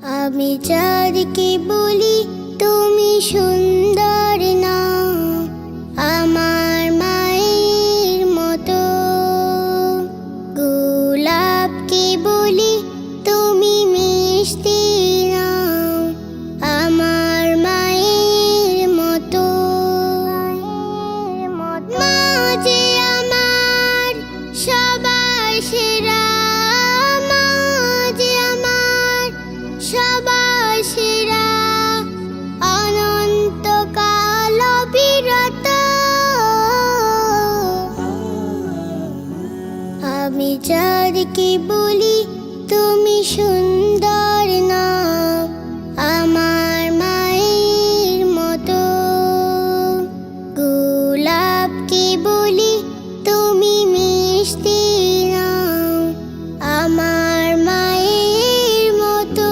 আমি চাঁদকে বলি তুমি সুন্দর না, আমার মায়ের মতো। গোলাপকে বলি তুমি মিষ্টি না, আমার মায়ের মতো। মা যে আমার সবার সেরা, মা যে আমার সবার সেরা, অনন্তকাল অবিরত। আমি চাঁদকে বলি তুমি সুন্দর না, আমার মায়ের মতো। গোলাপকে বলি তুমি মিষ্টি না, আমার মায়ের মতো।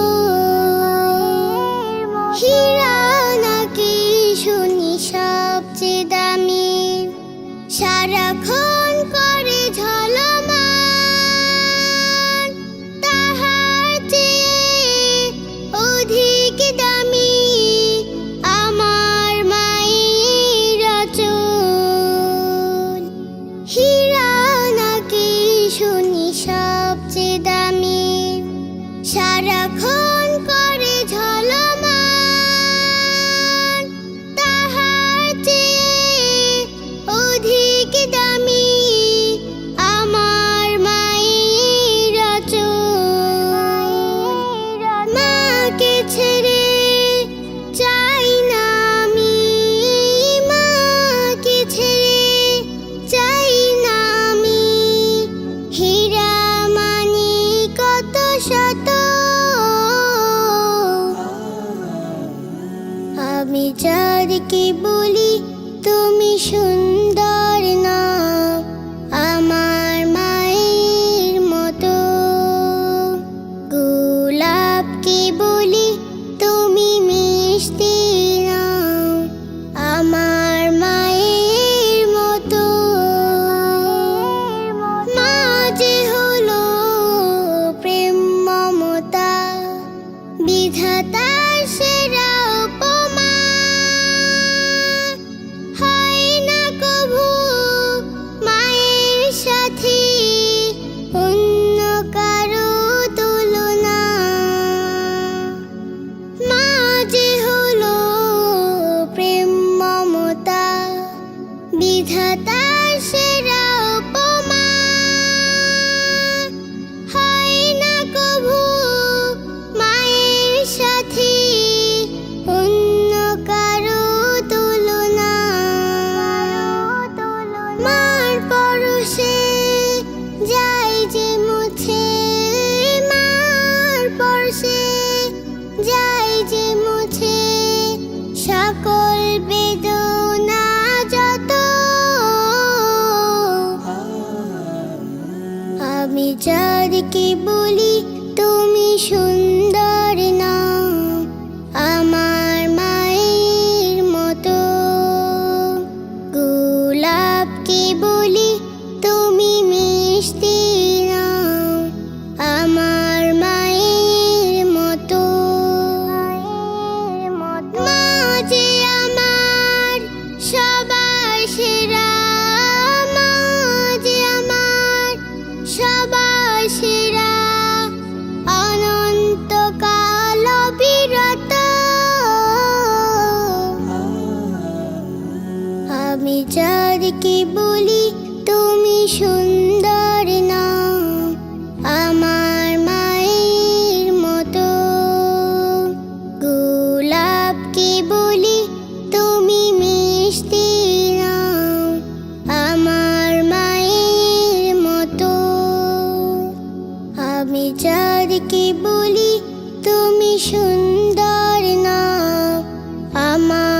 হীরা নাকি শুনি সবচেয়ে দামি, সারাক্ষণ করে ঝলমান, তাহার চেয়ে অধিক দামি আমার মায়ের আঁচল। হীরা নাকি শুনি সবচেয়ে দামি, সারাক্ষণ করে ঝলমান, তাহার চেয়ে অধিক দামি আমার মায়ের আঁচল। মাকে ছেড়ে চাই না আমি, মাকে ছেড়ে চাই না আমি। হীরা মানি কত শত, আমি চাঁদকে বলি তুমি সুন্দর না, আমার মায়ের মতো। গোলাপকে বলি তুমি মিষ্টি না, আমার মায়ের মতো। মা যে হলো প্রেম মমতা, বিধাতার সেরা উপমা। হয় না কভু মায়ের সাথে অন্য কারো তুলনা। মা যে হলো প্রেম মমতা, বিধাতার সেরা উপমা। হয় না কভু মায়ের সাথে অন্য কারো তুলনা। মার পরশে যায় যে মুছে, মার পরশে যায় যে মুছে সকল বেদনা যত। আমি চাঁদকে বলি তুমি সুন্দর না, আমার মায়ের মতো। গোলাপকে বলি তুমি মিষ্টি না, আমার মায়ের মতো। মা যে আমার সবার সেরা, মা যে আমার সবার সেরা, অনন্তকাল অবিরত। আমি চাঁদকে বলি তুমি সুন্দর না, আমার মায়ের মতো। গোলাপকে বলি তুমি মিষ্টি না, আমার মায়ের মতো। আমি চাঁদকে বলি তুমি সুন্দর না, আমার